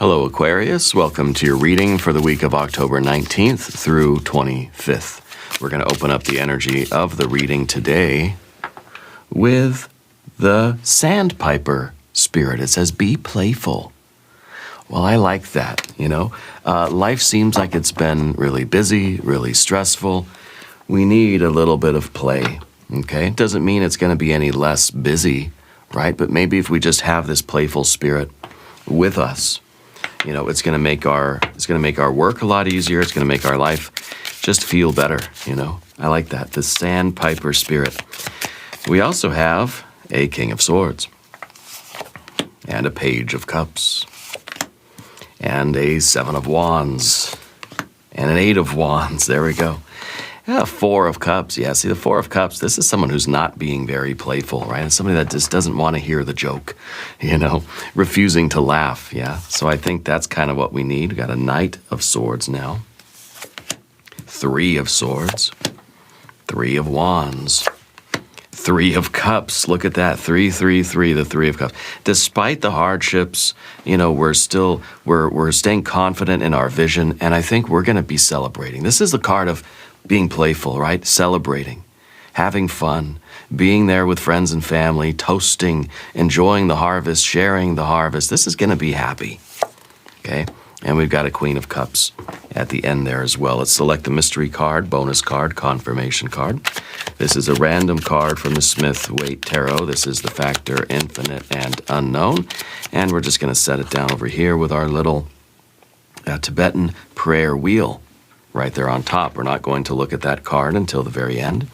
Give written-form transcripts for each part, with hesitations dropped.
Hello, Aquarius. Welcome to your reading for the week of October 19th through 25th. We're going to open up the energy of the reading today with the sandpiper spirit. It says, be playful. Well, I like that, Life seems like it's been really busy, really stressful. We need a little bit of play, okay? It doesn't mean it's going to be any less busy, right? But maybe if we just have this playful spirit with us, it's going to make our work a lot easier. It's going to make our life just feel better, I like that, the sandpiper spirit. We also have a King of Swords and a Page of Cups and a Seven of Wands and an Eight of Wands. There we go. Yeah, Four of Cups. Yeah, see, the Four of Cups, this is someone who's not being very playful, right? It's somebody that just doesn't want to hear the joke, refusing to laugh, yeah? So I think that's kind of what we need. We got a Knight of Swords now. Three of Swords. Three of Wands. Three of Cups. Look at that. 3, 3, 3, the Three of Cups. Despite the hardships, we're staying confident in our vision, and I think we're going to be celebrating. This is the card of being playful, right? Celebrating, having fun, being there with friends and family, toasting, enjoying the harvest, sharing the harvest. This is going to be happy, okay? And we've got a Queen of Cups at the end there as well. Let's select the mystery card, bonus card, confirmation card. This is a random card from the Smith-Waite Tarot. This is the factor infinite and unknown. And we're just going to set it down over here with our little Tibetan prayer wheel right there on top. We're not going to look at that card until the very end.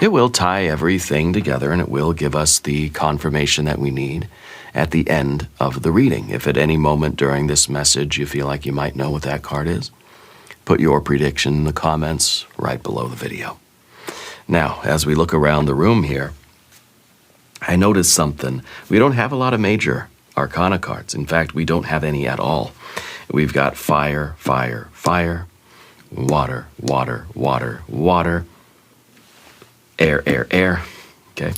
It will tie everything together, and it will give us the confirmation that we need at the end of the reading. If at any moment during this message you feel like you might know what that card is, put your prediction in the comments right below the video. Now, as we look around the room here, I noticed something. We don't have a lot of major arcana cards. In fact, we don't have any at all. We've got fire, fire, fire, water, water, water, water, air, air, air, okay?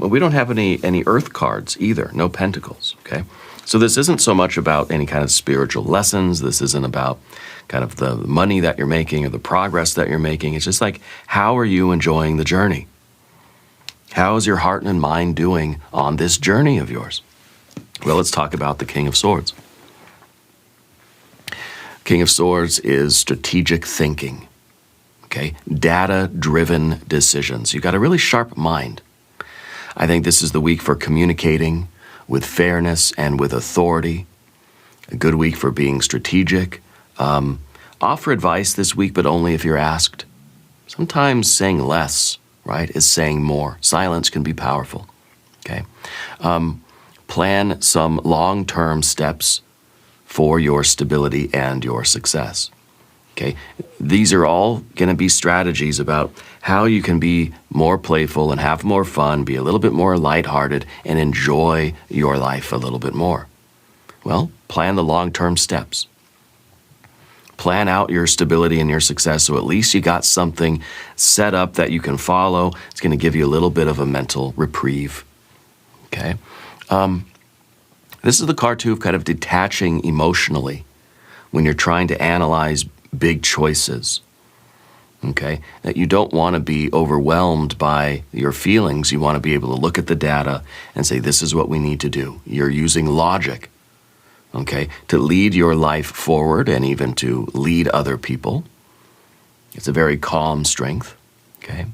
We don't have any earth cards either, no pentacles, okay? So this isn't so much about any kind of spiritual lessons. This isn't about kind of the money that you're making or the progress that you're making. It's just like, how are you enjoying the journey? How is your heart and mind doing on this journey of yours? Well, let's talk about the King of Swords. King of Swords is strategic thinking, okay? Data-driven decisions. You've got a really sharp mind. I think this is the week for communicating with fairness and with authority. A good week for being strategic. Offer advice this week, but only if you're asked. Sometimes saying less, right, is saying more. Silence can be powerful, okay? Plan some long-term steps for your stability and your success, okay? These are all going to be strategies about how you can be more playful and have more fun, be a little bit more lighthearted, and enjoy your life a little bit more. Well, plan the long-term steps. Plan out your stability and your success so at least you got something set up that you can follow. It's going to give you a little bit of a mental reprieve, okay? This is the card, too, of kind of detaching emotionally when you're trying to analyze big choices, okay? That you don't want to be overwhelmed by your feelings. You want to be able to look at the data and say, this is what we need to do. You're using logic, okay, to lead your life forward and even to lead other people. It's a very calm strength, okay?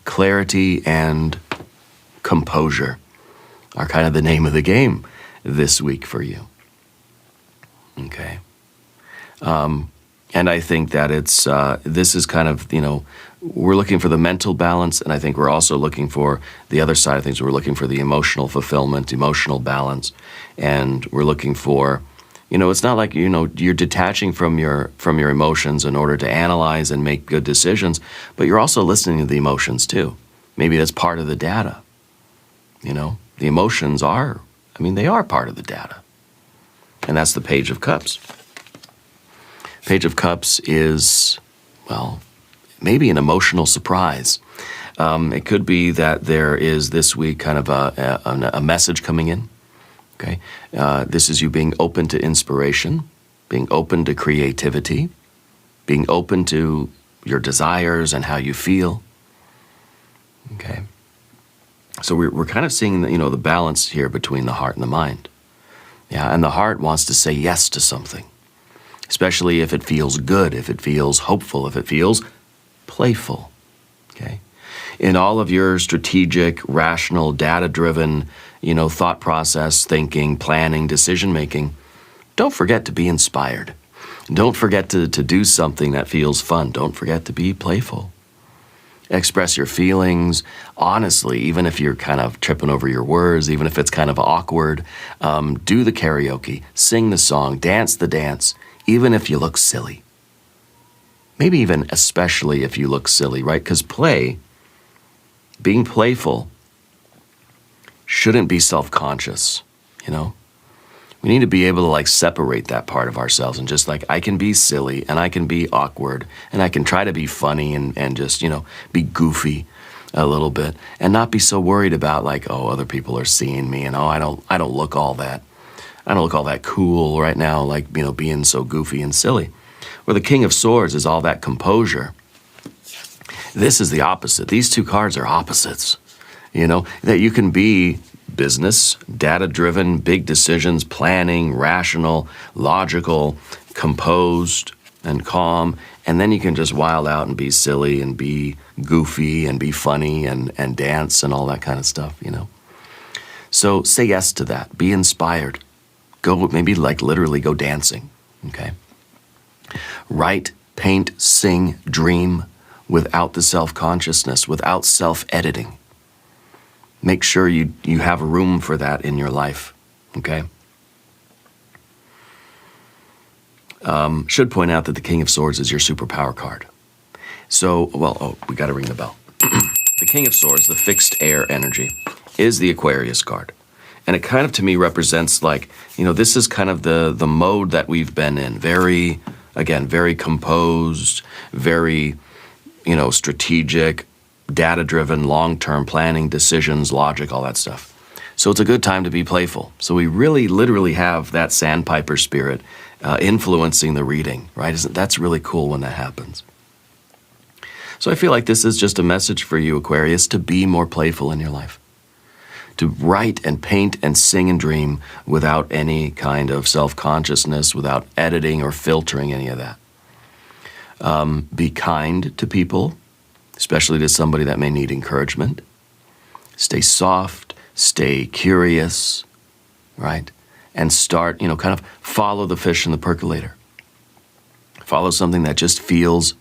Clarity and composure are kind of the name of the game this week for you, okay? And I think that this is kind of, we're looking for the mental balance, and I think we're also looking for the other side of things. We're looking for the emotional fulfillment, emotional balance, and we're looking for, it's not like, you're detaching from your emotions in order to analyze and make good decisions, but you're also listening to the emotions too. Maybe that's part of the data, The emotions are, they are part of the data. And that's the Page of Cups. Page of Cups is, well, maybe an emotional surprise. It could be that there is this week kind of a message coming in, Okay? This is you being open to inspiration, being open to creativity, being open to your desires and how you feel. Okay? So we're kind of seeing the balance here between the heart and the mind. Yeah, and the heart wants to say yes to something, especially if it feels good, if it feels hopeful, if it feels playful. Okay? In all of your strategic, rational, data-driven, thought process, thinking, planning, decision-making, don't forget to be inspired. Don't forget to do something that feels fun. Don't forget to be playful. Express your feelings honestly, even if you're kind of tripping over your words, even if it's kind of awkward. Do the karaoke, sing the song, dance the dance, even if you look silly. Maybe even especially if you look silly, right? Because being playful shouldn't be self-conscious, We need to be able to separate that part of ourselves and just I can be silly and I can be awkward and I can try to be funny and just, be goofy a little bit and not be so worried about other people are seeing me and I don't look all that. I don't look all that cool right now, being so goofy and silly. Where the King of Swords is all that composure. This is the opposite. These two cards are opposites. That you can be business, data-driven, big decisions, planning, rational, logical, composed, and calm, and then you can just wild out and be silly and be goofy and be funny and dance and all that kind of stuff, So say yes to that. Be inspired. Go, maybe literally go dancing, okay? Write, paint, sing, dream without the self-consciousness, without self-editing. Make sure you have room for that in your life, okay? Should point out that the King of Swords is your superpower card. So, we got to ring the bell. The King of Swords, the fixed air energy, is the Aquarius card. And it kind of, to me, represents this is kind of the mode that we've been in. Very composed, very, strategic, data-driven, long-term planning, decisions, logic, all that stuff. So it's a good time to be playful. So we really literally have that sandpiper spirit influencing the reading, right? That's really cool when that happens. So I feel like this is just a message for you, Aquarius, to be more playful in your life. To write and paint and sing and dream without any kind of self-consciousness, without editing or filtering any of that. Be kind to people, especially to somebody that may need encouragement. Stay soft, stay curious, right? And start, kind of follow the fish in the percolator. Follow something that just feels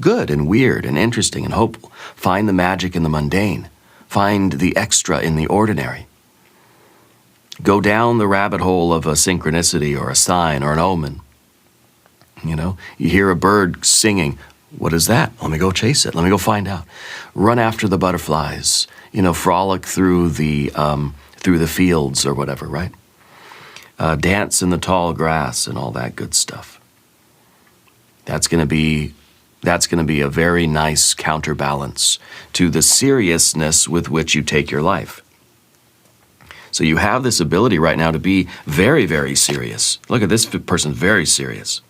good and weird and interesting and hopeful. Find the magic in the mundane. Find the extra in the ordinary. Go down the rabbit hole of a synchronicity or a sign or an omen. You hear a bird singing. What is that? Let me go chase it. Let me go find out. Run after the butterflies. Frolic through the fields or whatever, right? Dance in the tall grass and all that good stuff. That's going to be a very nice counterbalance to the seriousness with which you take your life. So you have this ability right now to be very, very serious. Look at this person, very serious,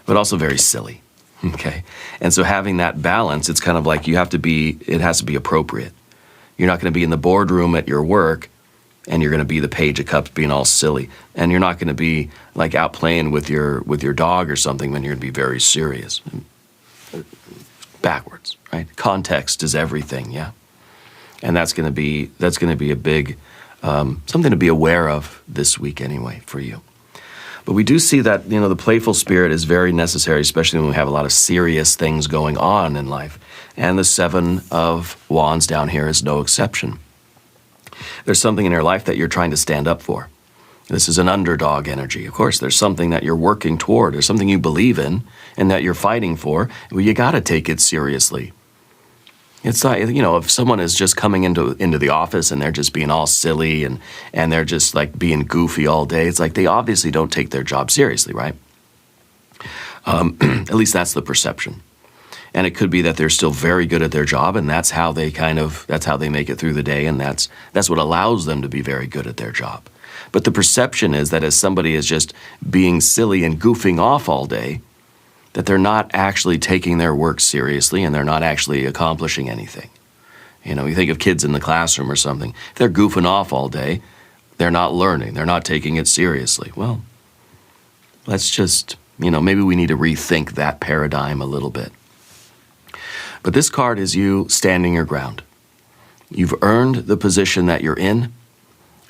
but also very silly. Okay. And so having that balance, it's kind of like it has to be appropriate. You're not going to be in the boardroom at your work and you're going to be the Page of Cups being all silly. And you're not going to be out playing with your dog or something when you're going to be very serious. Backwards, right? Context is everything, yeah. And that's going to be a big, something to be aware of this week anyway for you. But we do see that, the playful spirit is very necessary, especially when we have a lot of serious things going on in life. And the Seven of Wands down here is no exception. There's something in your life that you're trying to stand up for. This is an underdog energy. Of course, there's something that you're working toward. There's something you believe in and that you're fighting for. Well, you got to take it seriously. It's not, if someone is just coming into the office and they're just being all silly and they're just being goofy all day, it's they obviously don't take their job seriously, right? At least that's the perception. And it could be that they're still very good at their job and that's how they make it through the day, and that's what allows them to be very good at their job. But the perception is that as somebody is just being silly and goofing off all day, that they're not actually taking their work seriously and they're not actually accomplishing anything. You know, you think of kids in the classroom or something. If they're goofing off all day, they're not learning. They're not taking it seriously. Well, let's just, maybe we need to rethink that paradigm a little bit. But this card is you standing your ground. You've earned the position that you're in,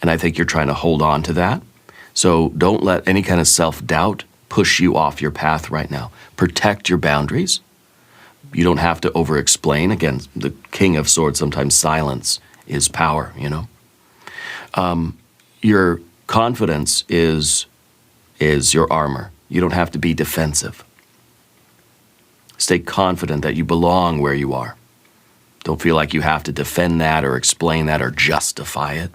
and I think you're trying to hold on to that. So don't let any kind of self-doubt push you off your path right now. Protect your boundaries. You don't have to over-explain. Again, the King of Swords, sometimes silence is power, Your confidence is your armor. You don't have to be defensive. Stay confident that you belong where you are. Don't feel like you have to defend that or explain that or justify it.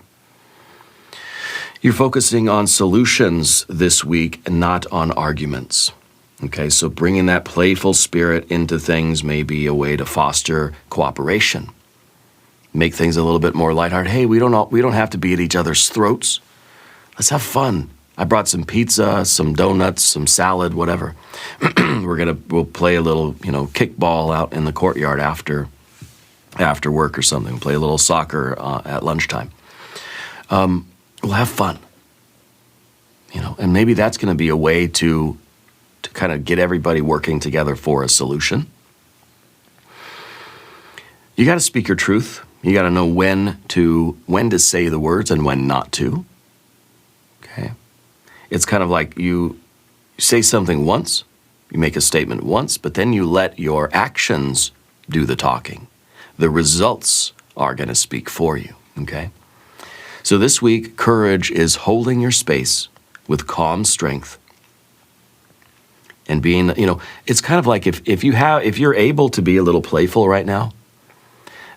You're focusing on solutions this week and not on arguments. Okay, so bringing that playful spirit into things may be a way to foster cooperation. Make things a little bit more lighthearted. Hey, we don't have to be at each other's throats. Let's have fun. I brought some pizza, some donuts, some salad, whatever. We'll play a little, kickball out in the courtyard after work or something. We'll play a little soccer at lunchtime. We'll have fun. And maybe that's going to be a way to kind of get everybody working together for a solution. You got to speak your truth. You got to know when to say the words and when not to. Okay. It's kind of like you say something once, you make a statement once, but then you let your actions do the talking. The results are going to speak for you, okay? So this week, courage is holding your space with calm strength and being, it's kind of like if you're able to be a little playful right now,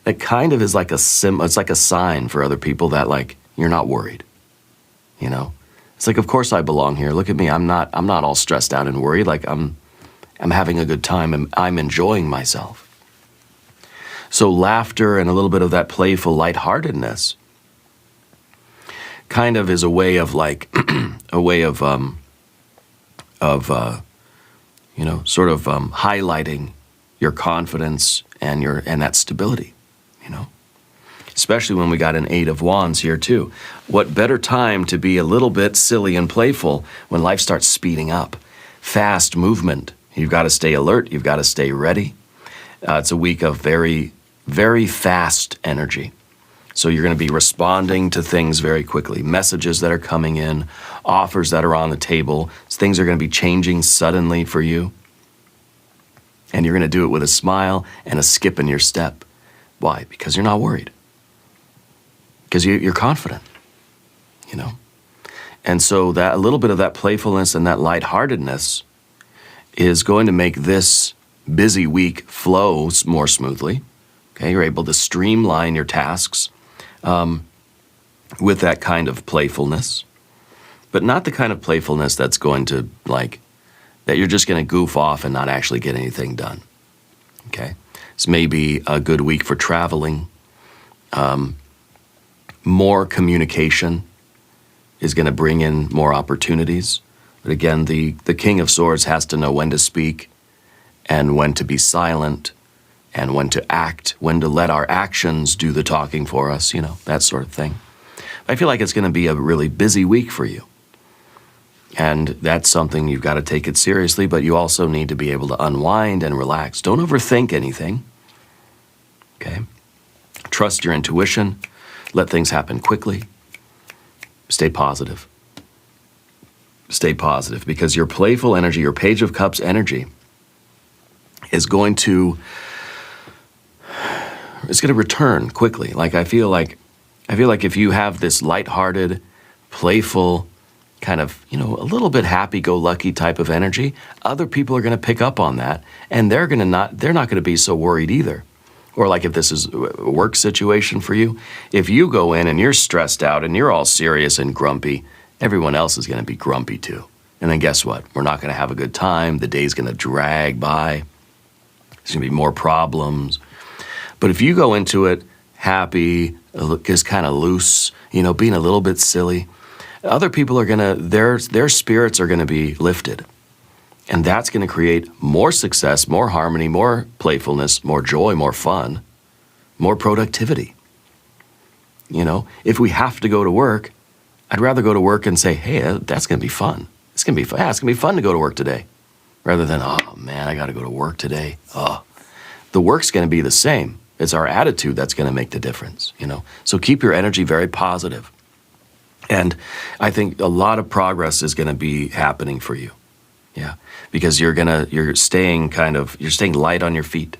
that kind of is like it's like a sign for other people that like you're not worried, It's like, of course I belong here. Look at me. I'm not all stressed out and worried. Like I'm having a good time and I'm enjoying myself. So laughter and a little bit of that playful lightheartedness kind of is a way of like highlighting your confidence and that stability, Especially when we got an 8 of Wands here too. What better time to be a little bit silly and playful when life starts speeding up? Fast movement. You've got to stay alert. You've got to stay ready. It's a week of very, very fast energy. So you're going to be responding to things very quickly. Messages that are coming in, offers that are on the table. Things are going to be changing suddenly for you. And you're going to do it with a smile and a skip in your step. Why? Because you're not worried. Because you're confident, And so that a little bit of that playfulness and that lightheartedness is going to make this busy week flow more smoothly. Okay, you're able to streamline your tasks with that kind of playfulness, but not the kind of playfulness that's going to that you're just going to goof off and not actually get anything done. Okay, this may be a good week for traveling. More communication is going to bring in more opportunities. But again, the King of Swords has to know when to speak and when to be silent and when to act, when to let our actions do the talking for us, that sort of thing. I feel like it's going to be a really busy week for you. And that's something you've got to take it seriously, but you also need to be able to unwind and relax. Don't overthink anything. Okay? Trust your intuition. Let things happen quickly. Stay positive. Stay positive because your playful energy, your Page of Cups energy is going to return quickly. I feel like if you have this lighthearted, playful, kind of, a little bit happy-go-lucky type of energy, other people are going to pick up on that, and they're not going to be so worried either. Or like if this is a work situation for you, if you go in and you're stressed out and you're all serious and grumpy, everyone else is going to be grumpy too. And then guess what? We're not going to have a good time. The day's going to drag by. There's going to be more problems. But if you go into it happy, just kind of loose, being a little bit silly, Other people are going to, their spirits are going to be lifted. And that's going to create more success, more harmony, more playfulness, more joy, more fun, more productivity. You know, if we have to go to work, I'd rather go to work and say, hey, that's going to be fun. It's going to be fun. Yeah, it's going to be fun to go to work today. Rather than, oh man, I got to go to work today. Oh, the work's going to be the same. It's our attitude that's going to make the difference, you know. So keep your energy very positive. And I think a lot of progress is going to be happening for you. Yeah, because you're staying light on your feet,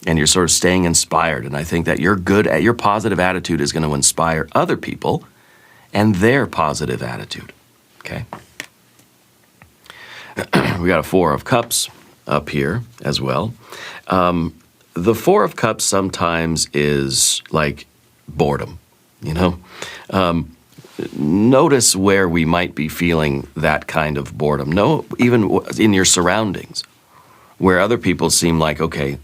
and you're sort of staying inspired. And I think that your positive attitude is going to inspire other people and their positive attitude. Okay. We got a Four of Cups up here as well. The Four of Cups sometimes is like boredom, you know. Notice where we might be feeling that kind of boredom. No, even in your surroundings, where other people seem like, okay,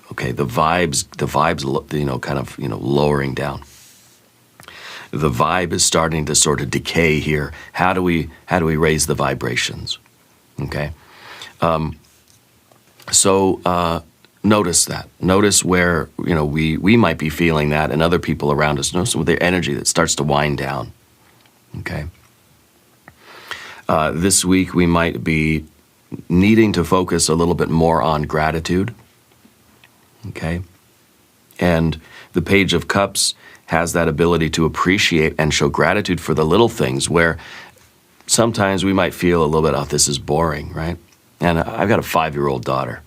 the vibes, you know, kind of, you know, lowering down. The vibe is starting to sort of decay here. How do we raise the vibrations? Okay, notice that. Notice where, you know, we might be feeling that, and other people around us. Notice with their energy that starts to wind down. Okay. This week we might be needing to focus a little bit more on gratitude. Okay. And the Page of Cups has that ability to appreciate and show gratitude for the little things, where sometimes we might feel a little bit, oh, this is boring, right? And I've got a 5-year-old daughter,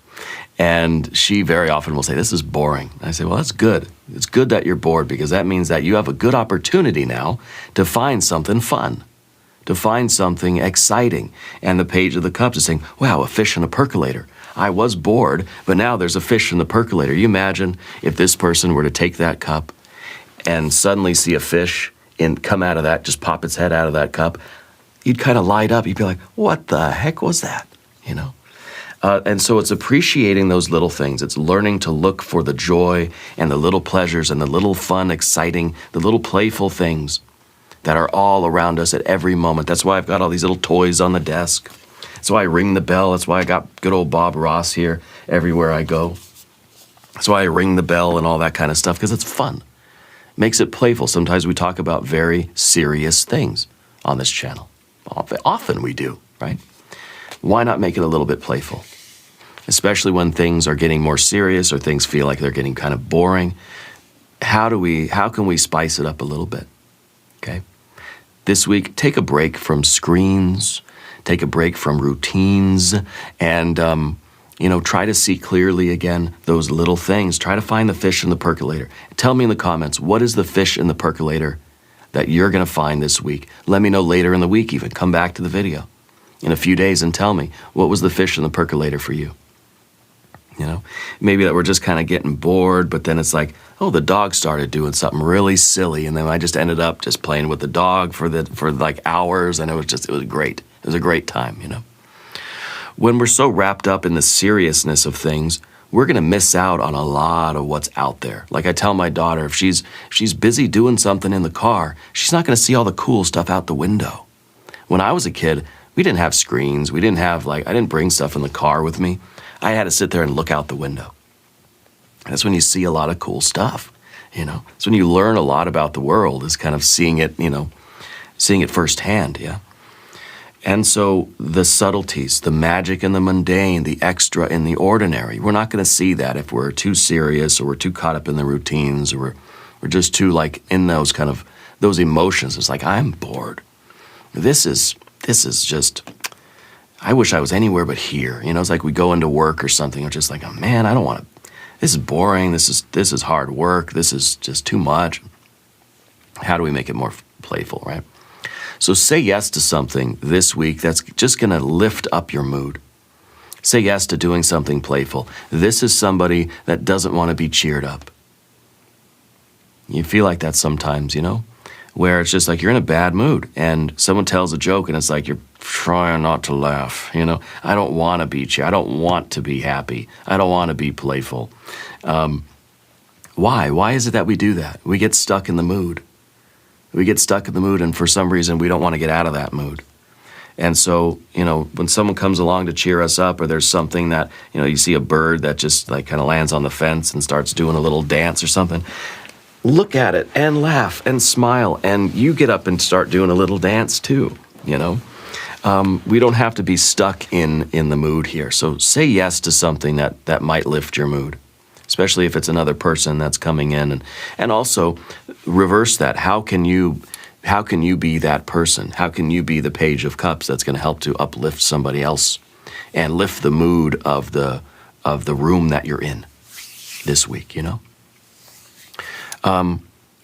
and she very often will say, this is boring. And I say, well, that's good. It's good that you're bored, because that means that you have a good opportunity now to find something fun, to find something exciting. And the Page of the Cups is saying, wow, a fish in a percolator. I was bored, but now there's a fish in the percolator. You imagine if this person were to take that cup and suddenly see a fish come out of that, just pop its head out of that cup, you'd kind of light up. You'd be like, what the heck was that? You know? And so it's appreciating those little things. It's learning to look for the joy and the little pleasures and the little fun, exciting, the little playful things that are all around us at every moment. That's why I've got all these little toys on the desk. That's why I ring the bell. That's why I got good old Bob Ross here everywhere I go. That's why I ring the bell and all that kind of stuff, because it's fun. It makes it playful. Sometimes we talk about very serious things on this channel. Often we do, right? Why not make it a little bit playful? Especially when things are getting more serious or things feel like they're getting kind of boring. How can we spice it up a little bit? Okay. This week, take a break from screens, take a break from routines, and try to see clearly again those little things. Try to find the fish in the percolator. Tell me in the comments, what is the fish in the percolator that you're going to find this week? Let me know later in the week even. Come back to the video in a few days and tell me, what was the fish in the percolator for you? You know, maybe that we're just kind of getting bored, but then it's like, oh, the dog started doing something really silly, and then I just ended up just playing with the dog for like hours, and it was great. It was a great time, you know. When we're so wrapped up in the seriousness of things, we're going to miss out on a lot of what's out there. Like I tell my daughter, if she's busy doing something in the car, she's not going to see all the cool stuff out the window. When I was a kid, we didn't have screens. We didn't have I didn't bring stuff in the car with me. I had to sit there and look out the window. That's when you see a lot of cool stuff, you know. It's when you learn a lot about the world, is kind of seeing it, seeing it firsthand, yeah. And so the subtleties, the magic in the mundane, the extra in the ordinary, we're not going to see that if we're too serious or we're too caught up in the routines, or we're just too in those emotions. It's like, I'm bored. This is just, I wish I was anywhere but here. You know, it's like we go into work or something, it's just like, oh man, I don't want to, this is boring, this is hard work, this is just too much. How do we make it more playful, right? So say yes to something this week that's just going to lift up your mood. Say yes to doing something playful. This is somebody that doesn't want to be cheered up. You feel like that sometimes, you know, where it's just like you're in a bad mood and someone tells a joke and it's like you're trying not to laugh, you know. I don't want to be cheered. I don't want to be happy. I don't want to be playful. Why? Why is it that we do that? We get stuck in the mood. We get stuck in the mood, and for some reason, we don't want to get out of that mood. And so, when someone comes along to cheer us up, or there's something that, you see a bird that just like kind of lands on the fence and starts doing a little dance or something, look at it and laugh and smile, and you get up and start doing a little dance too, We don't have to be stuck in the mood here. So say yes to something that might lift your mood, especially if it's another person that's coming in. And also reverse that. How can you be that person? How can you be the Page of Cups that's going to help to uplift somebody else and lift the mood of the room that you're in this week,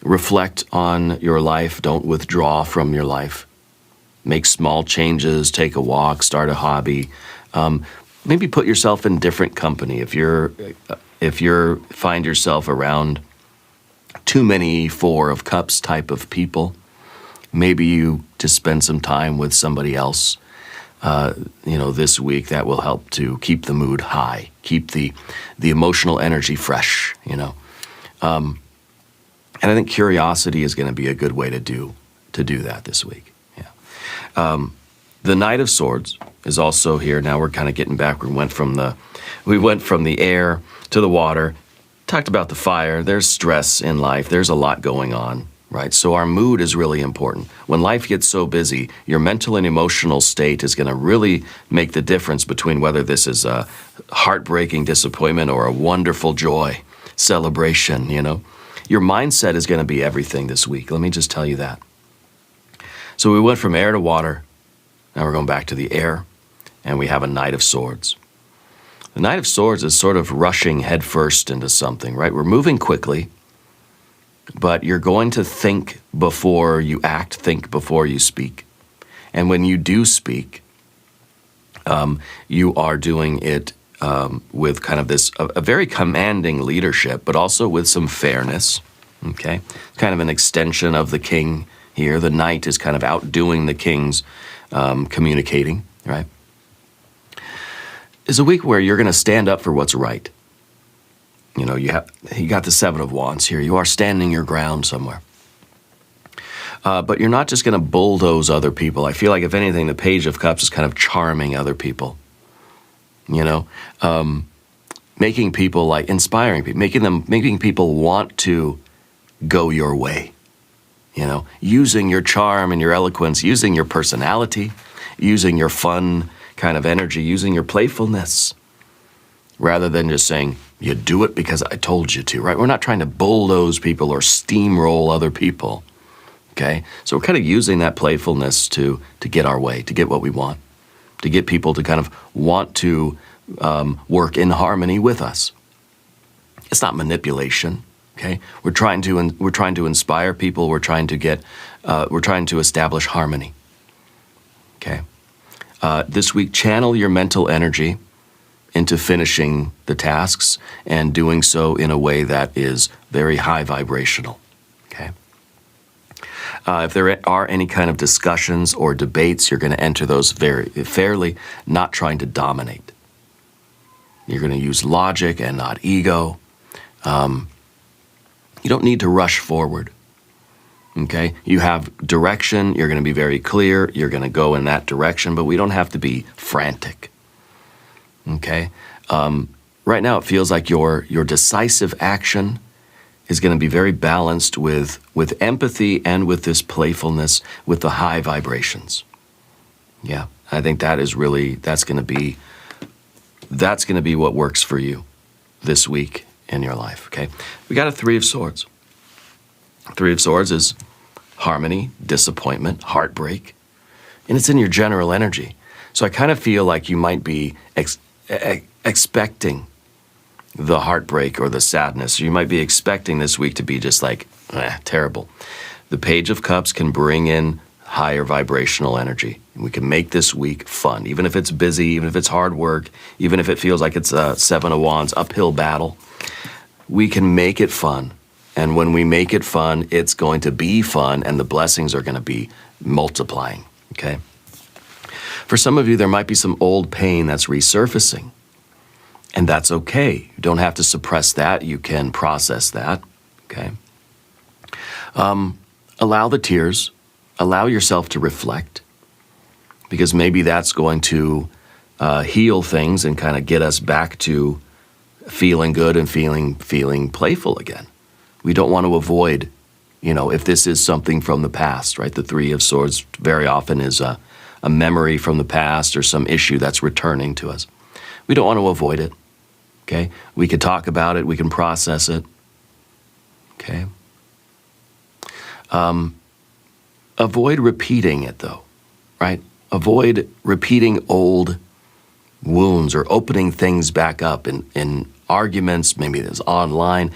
Reflect on your life. Don't withdraw from your life. Make small changes, take a walk, start a hobby. Maybe put yourself in different company. If you find yourself around too many Four of Cups type of people, maybe you just spend some time with somebody else, this week. That will help to keep the mood high, keep the emotional energy fresh, And I think curiosity is going to be a good way to do that this week. Yeah. The Knight of Swords is also here. Now we're kind of getting back. We went from the air to the water, talked about the fire. There's stress in life. There's a lot going on, right? So our mood is really important. When life gets so busy, your mental and emotional state is going to really make the difference between whether this is a heartbreaking disappointment or a wonderful joy, celebration, Your mindset is going to be everything this week. Let me just tell you that. So we went from air to water. Now we're going back to the air, and we have a Knight of Swords. The Knight of Swords is sort of rushing headfirst into something, right? We're moving quickly, but you're going to think before you act, think before you speak. And when you do speak, you are doing it with kind of this, a very commanding leadership, but also with some fairness, okay? Kind of an extension of the king here. The knight is kind of outdoing the king's communicating, right? It's a week where you're going to stand up for what's right. You got the Seven of Wands here. You are standing your ground somewhere. But you're not just going to bulldoze other people. I feel like, if anything, the Page of Cups is kind of charming other people. Making people, like, inspiring people, making people want to go your way. Using your charm and your eloquence, using your personality, using your fun kind of energy, using your playfulness, rather than just saying, you do it because I told you to, right? We're not trying to bulldoze people or steamroll other people, okay? So we're kind of using that playfulness to get our way, to get what we want, to get people to kind of want to work in harmony with us. It's not manipulation, okay? We're trying to inspire people. We're trying to establish harmony, okay? This week, channel your mental energy into finishing the tasks and doing so in a way that is very high vibrational, okay? If there are any kind of discussions or debates, you're going to enter those very fairly, not trying to dominate. You're going to use logic and not ego. You don't need to rush forward, okay? You have direction. You're going to be very clear. You're going to go in that direction, but we don't have to be frantic, okay? Right now, it feels like your decisive action is going to be very balanced with empathy and with this playfulness, with the high vibrations. Yeah, I think that's going to be what works for you this week in your life, okay? We got a Three of Swords. Three of Swords is harmony, disappointment, heartbreak, and it's in your general energy. So I kind of feel like you might be expecting the heartbreak or the sadness. You might be expecting this week to be just like, terrible. The Page of Cups can bring in higher vibrational energy. We can make this week fun, even if it's busy, even if it's hard work, even if it feels like it's a Seven of Wands uphill battle. We can make it fun. And when we make it fun, it's going to be fun, and the blessings are going to be multiplying, okay? For some of you, there might be some old pain that's resurfacing, and that's okay. You don't have to suppress that. You can process that, okay? allow the tears, allow yourself to reflect, because maybe that's going to heal things and kind of get us back to feeling good and feeling playful again. We don't want to avoid, if this is something from the past, right? The Three of Swords very often is a memory from the past or some issue that's returning to us. We don't want to avoid it, okay? We can talk about it, we can process it, okay? Avoid repeating it, though, right? Avoid repeating old wounds or opening things back up in arguments, maybe there's online.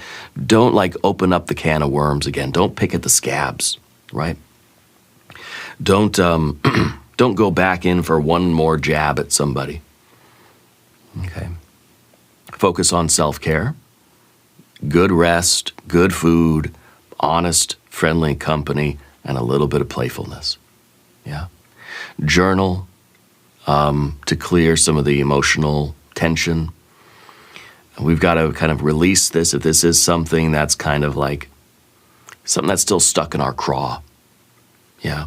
Don't open up the can of worms again. Don't pick at the scabs, right? Don't don't go back in for one more jab at somebody. Okay. Focus on self-care, good rest, good food, honest, friendly company, and a little bit of playfulness. Yeah. Journal to clear some of the emotional tension. We've got to kind of release this if this is something that's kind of something that's still stuck in our craw. Yeah.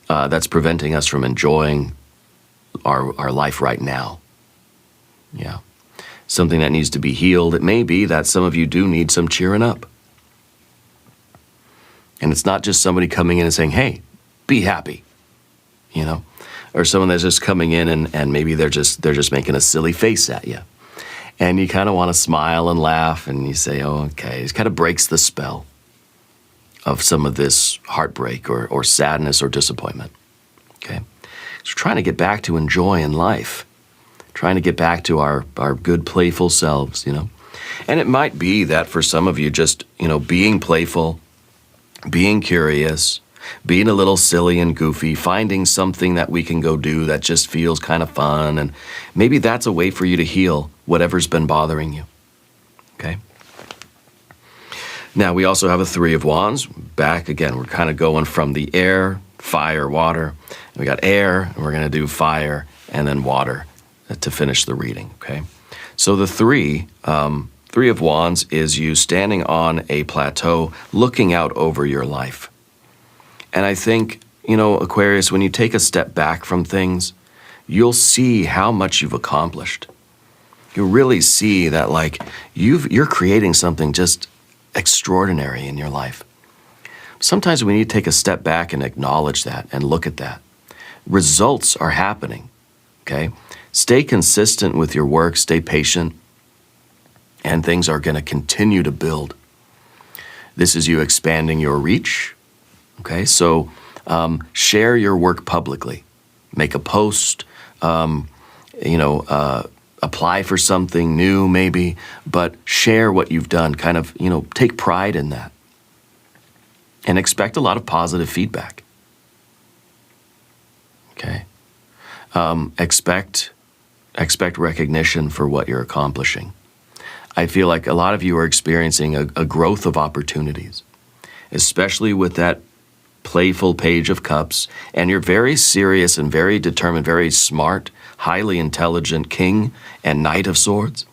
That's preventing us from enjoying our life right now. Yeah. Something that needs to be healed. It may be that some of you do need some cheering up. And it's not just somebody coming in and saying, hey, be happy, or someone that's just coming in and maybe they're just making a silly face at you. And you kind of want to smile and laugh and you say, oh, okay. It kind of breaks the spell of some of this heartbreak or sadness or disappointment, okay? So trying to get back to enjoying life, trying to get back to our good, playful selves, And it might be that for some of you, just, being playful, being curious, being a little silly and goofy, finding something that we can go do that just feels kind of fun, and maybe that's a way for you to heal whatever's been bothering you, okay? Now, we also have a Three of Wands. Back again, we're kind of going from the air, fire, water. We got air, and we're going to do fire, and then water to finish the reading, okay? So the Three of Wands is you standing on a plateau, looking out over your life. And I think, Aquarius, when you take a step back from things, you'll see how much you've accomplished. You'll really see that, you're creating something just extraordinary in your life. Sometimes we need to take a step back and acknowledge that and look at that. Results are happening, okay? Stay consistent with your work, stay patient, and things are going to continue to build. This is you expanding your reach, okay? So share your work publicly. Make a post, apply for something new maybe, but share what you've done. Kind of, take pride in that. And expect a lot of positive feedback. Okay? Expect recognition for what you're accomplishing. I feel like a lot of you are experiencing a growth of opportunities, especially with that playful Page of Cups, and you're very serious and very determined, very smart, highly intelligent King and Knight of Swords,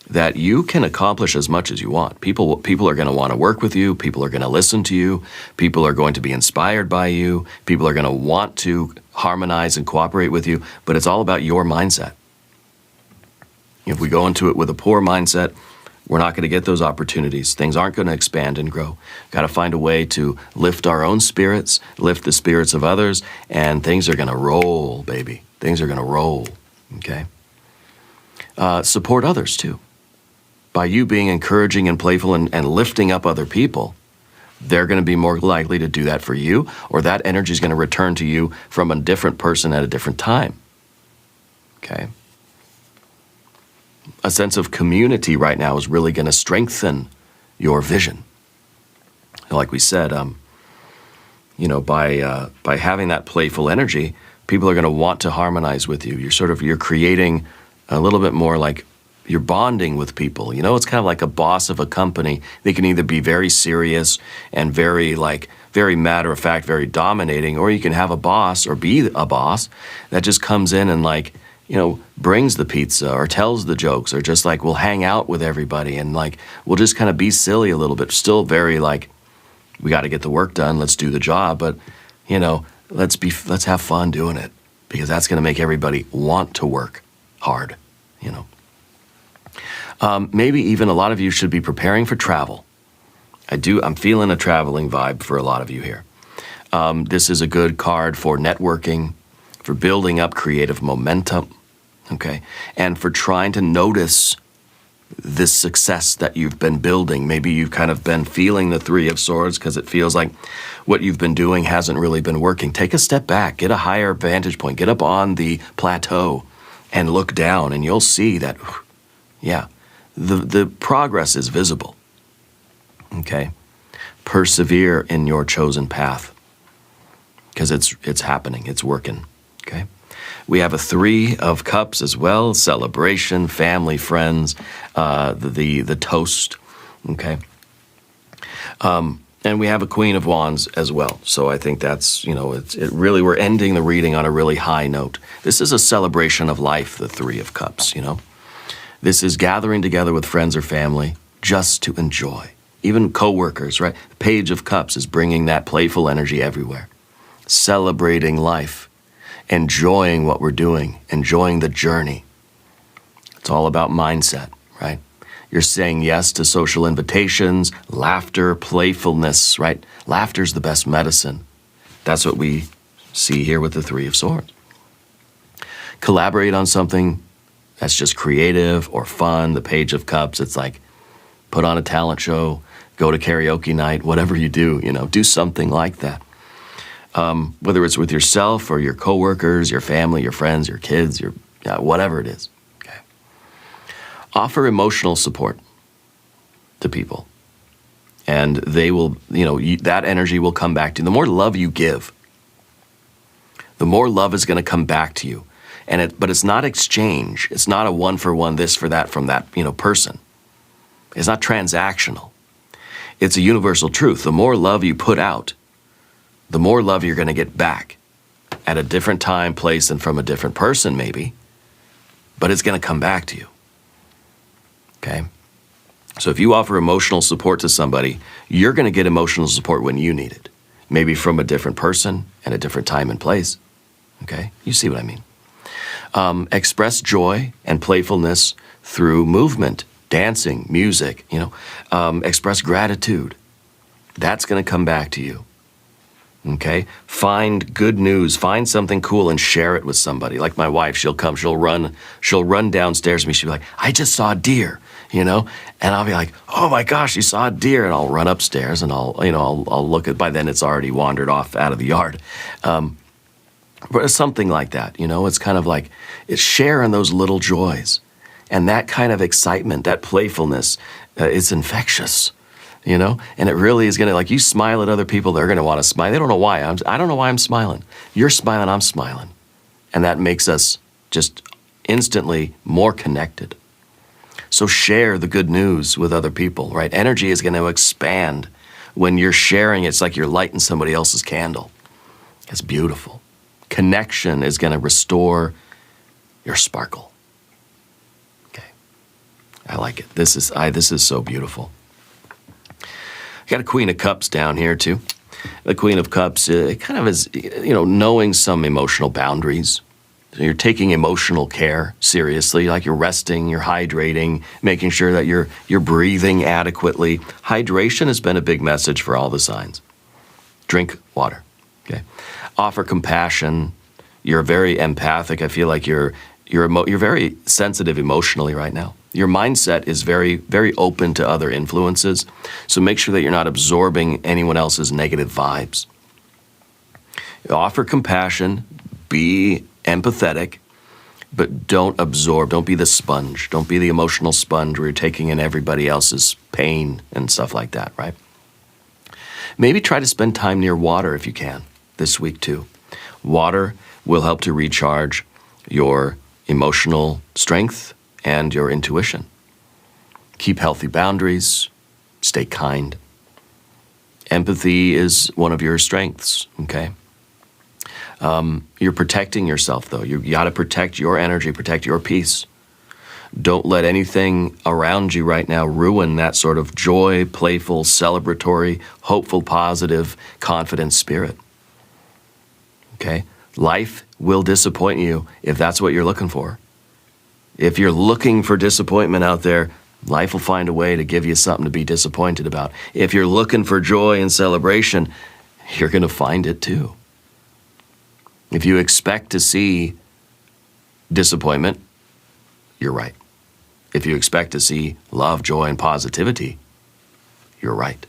that you can accomplish as much as you want. People are going to want to work with you. People are going to listen to you. People are going to be inspired by you. People are going to want to harmonize and cooperate with you, but it's all about your mindset. If we go into it with a poor mindset, we're not going to get those opportunities. Things aren't going to expand and grow. Got to find a way to lift our own spirits, lift the spirits of others, and things are going to roll, baby. Things are going to roll, okay? Support others, too. By you being encouraging and playful and lifting up other people, they're going to be more likely to do that for you, or that energy is going to return to you from a different person at a different time, okay? A sense of community right now is really going to strengthen your vision. Like we said, by having that playful energy, people are going to want to harmonize with you. You're creating a little bit more like you're bonding with people. It's kind of like a boss of a company. They can either be very serious and very matter of fact, very dominating, or you can have a boss or be a boss that just comes in and brings the pizza or tells the jokes or just will hang out with everybody and we'll just kind of be silly a little bit, still very We got to get the work done. Let's do the job. But, let's have fun doing it, because that's going to make everybody want to work hard, Maybe even a lot of you should be preparing for travel. I'm feeling a traveling vibe for a lot of you here. This is a good card for networking, for building up creative momentum, okay? And for trying to notice this success that you've been building. Maybe you've kind of been feeling the Three of Swords because it feels like what you've been doing hasn't really been working. Take a step back, get a higher vantage point, get up on the plateau and look down, and you'll see that, the progress is visible, okay? Persevere in your chosen path, because it's happening, it's working, okay? We have a Three of Cups as well, celebration, family, friends, the toast, okay? And we have a Queen of Wands as well. So I think that's, we're ending the reading on a really high note. This is a celebration of life, the Three of Cups, This is gathering together with friends or family just to enjoy. Even co-workers, right? Page of Cups is bringing that playful energy everywhere. Celebrating life, enjoying what we're doing, enjoying the journey. It's all about mindset, right? You're saying yes to social invitations, laughter, playfulness, right? Laughter's the best medicine. That's what we see here with the Three of Swords. Collaborate on something that's just creative or fun. The Page of Cups, it's like put on a talent show, go to karaoke night, whatever you do, do something like that. Whether it's with yourself or your coworkers, your family, your friends, your kids, whatever it is. Okay. Offer emotional support to people, and they will, that energy will come back to you. The more love you give, the more love is going to come back to you. But it's not exchange. It's not a one for one, this for that from that, person. It's not transactional. It's a universal truth. The more love you put out, the more love you're going to get back at a different time, place, and from a different person maybe, but it's going to come back to you, okay? So if you offer emotional support to somebody, you're going to get emotional support when you need it, maybe from a different person and a different time and place, okay? You see what I mean? Express joy and playfulness through movement, dancing, music, express gratitude. That's going to come back to you. Okay? Find good news, find something cool and share it with somebody. Like my wife, she'll run downstairs to me. She'll be like, I just saw a deer, and I'll be like, oh my gosh, you saw a deer. And I'll run upstairs and I'll look at, by then it's already wandered off out of the yard. But it's something like that, it's kind of like, it's sharing those little joys. And that kind of excitement, that playfulness, it's infectious, and it really is going to, like, you smile at other people, they're going to want to smile. They don't know why. I don't know why I'm smiling. You're smiling, I'm smiling. And that makes us just instantly more connected. So share the good news with other people, right? Energy is going to expand when you're sharing. It's like you're lighting somebody else's candle. It's beautiful. Connection is going to restore your sparkle. Okay, I like it. This is so beautiful. I got a Queen of Cups down here too. The Queen of Cups, it kind of is, knowing some emotional boundaries. So you're taking emotional care seriously, like you're resting, you're hydrating, making sure that you're breathing adequately. Hydration has been a big message for all the signs. Drink water. Okay. Offer compassion. You're very empathic. I feel like you're very sensitive emotionally right now. Your mindset is very, very open to other influences. So make sure that you're not absorbing anyone else's negative vibes. Offer compassion. Be empathetic, but don't absorb. Don't be the sponge. Don't be the emotional sponge where you're taking in everybody else's pain and stuff like that, right? Maybe try to spend time near water if you can this week too. Water will help to recharge your emotional strength and your intuition. Keep healthy boundaries. Stay kind. Empathy is one of your strengths, okay? You're protecting yourself, though. You got to protect your energy, protect your peace. Don't let anything around you right now ruin that sort of joy, playful, celebratory, hopeful, positive, confident spirit. Okay? Life will disappoint you if that's what you're looking for. If you're looking for disappointment out there, life will find a way to give you something to be disappointed about. If you're looking for joy and celebration, you're going to find it too. If you expect to see disappointment, you're right. If you expect to see love, joy, and positivity, you're right.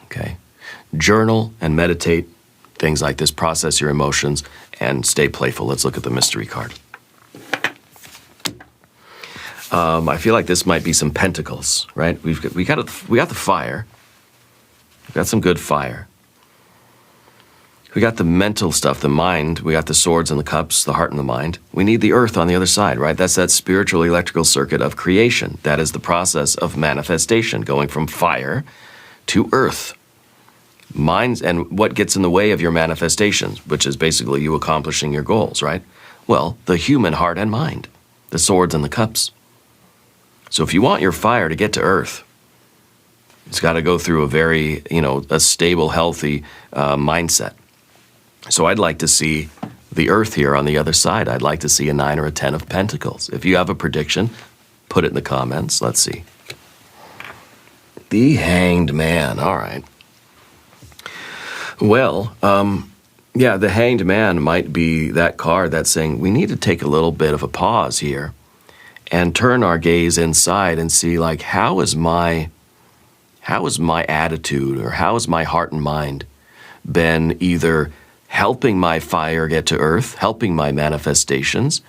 Okay? Journal and meditate, things like this, process your emotions, and stay playful. Let's look at the mystery card. I feel like this might be some pentacles, right? We got the fire. We've got some good fire. We got the mental stuff, the mind. We got the swords and the cups, the heart and the mind. We need the earth on the other side, right? That's that spiritual electrical circuit of creation. That is the process of manifestation, going from fire to earth. Minds, and what gets in the way of your manifestations, which is basically you accomplishing your goals, right? Well, the human heart and mind, the swords and the cups. So if you want your fire to get to earth, it's got to go through a very, a stable, healthy mindset. So I'd like to see the earth here on the other side. I'd like to see a 9 or a 10 of pentacles. If you have a prediction, put it in the comments. Let's see. The Hanged Man. All right. Well, the Hanged Man might be that card that's saying we need to take a little bit of a pause here and turn our gaze inside and see, like, how is my attitude, or how has my heart and mind been either helping my fire get to earth, helping my manifestations,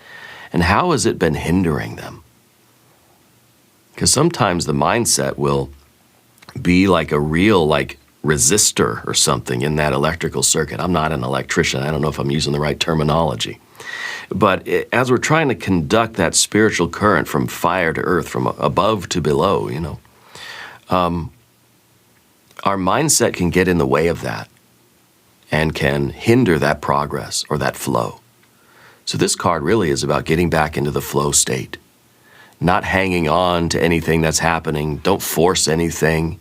and how has it been hindering them? Because sometimes the mindset will be like a real, resistor or something in that electrical circuit. I'm not an electrician. I don't know if I'm using the right terminology. But as we're trying to conduct that spiritual current from fire to earth, from above to below, our mindset can get in the way of that and can hinder that progress or that flow. So this card really is about getting back into the flow state, not hanging on to anything that's happening. Don't force anything,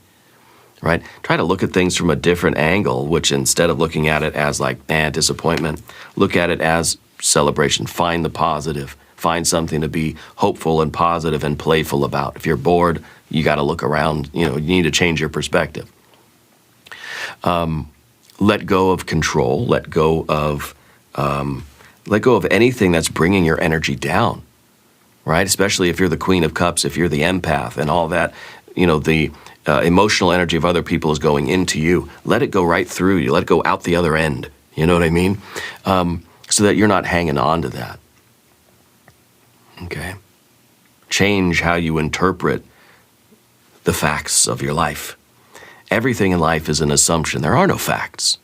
right? Try to look at things from a different angle, which instead of looking at it as disappointment, look at it as celebration. Find the positive. Find something to be hopeful and positive and playful about. If you're bored, you got to look around. You need to change your perspective. Let go of control. Let go of anything that's bringing your energy down, right? Especially if you're the Queen of Cups, if you're the empath, and all that. The emotional energy of other people is going into you. Let it go right through you. Let it go out the other end. You know what I mean? So that you're not hanging on to that. Okay? Change how you interpret the facts of your life. Everything in life is an assumption. There are no facts.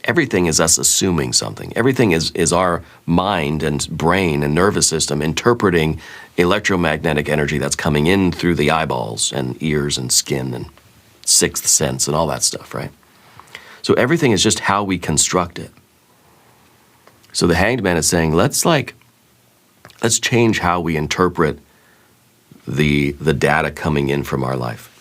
Everything is us assuming something. Everything is our mind and brain and nervous system interpreting electromagnetic energy that's coming in through the eyeballs and ears and skin and sixth sense and all that stuff, right? So everything is just how we construct it. So the Hanged Man is saying, let's change how we interpret the data coming in from our life.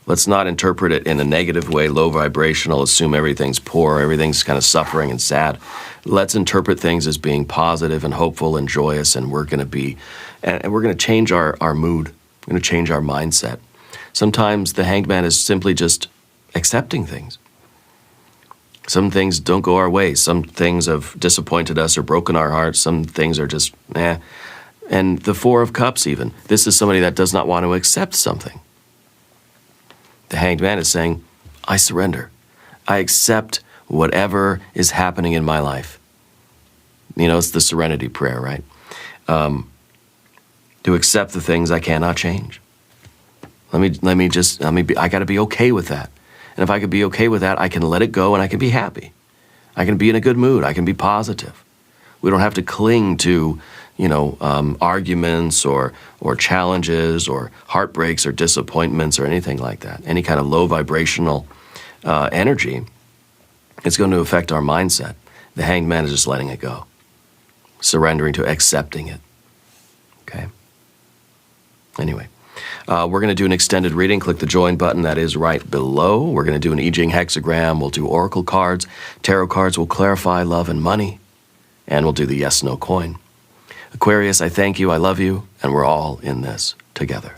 Let's not interpret it in a negative way, low vibrational, assume everything's poor, everything's kind of suffering and sad. Let's interpret things as being positive and hopeful and joyous, and we're going to change our mood. We're going to change our mindset. Sometimes the Hanged Man is simply just accepting things. Some things don't go our way. Some things have disappointed us or broken our hearts. Some things are just, And the Four of Cups even. This is somebody that does not want to accept something. The Hanged Man is saying, I surrender. I accept whatever is happening in my life. It's the serenity prayer, right? To accept the things I cannot change. I got to be okay with that. And if I could be okay with that, I can let it go and I can be happy. I can be in a good mood. I can be positive. We don't have to cling to, arguments or challenges or heartbreaks or disappointments or anything like that. Any kind of low vibrational energy, it's going to affect our mindset. The Hanged Man is just letting it go, surrendering to accepting it. Okay? Anyway, we're going to do an extended reading. Click the join button that is right below. We're going to do an I Ching hexagram. We'll do oracle cards. Tarot cards will clarify love and money. And we'll do the yes/no coin. Aquarius, I thank you, I love you, and we're all in this together.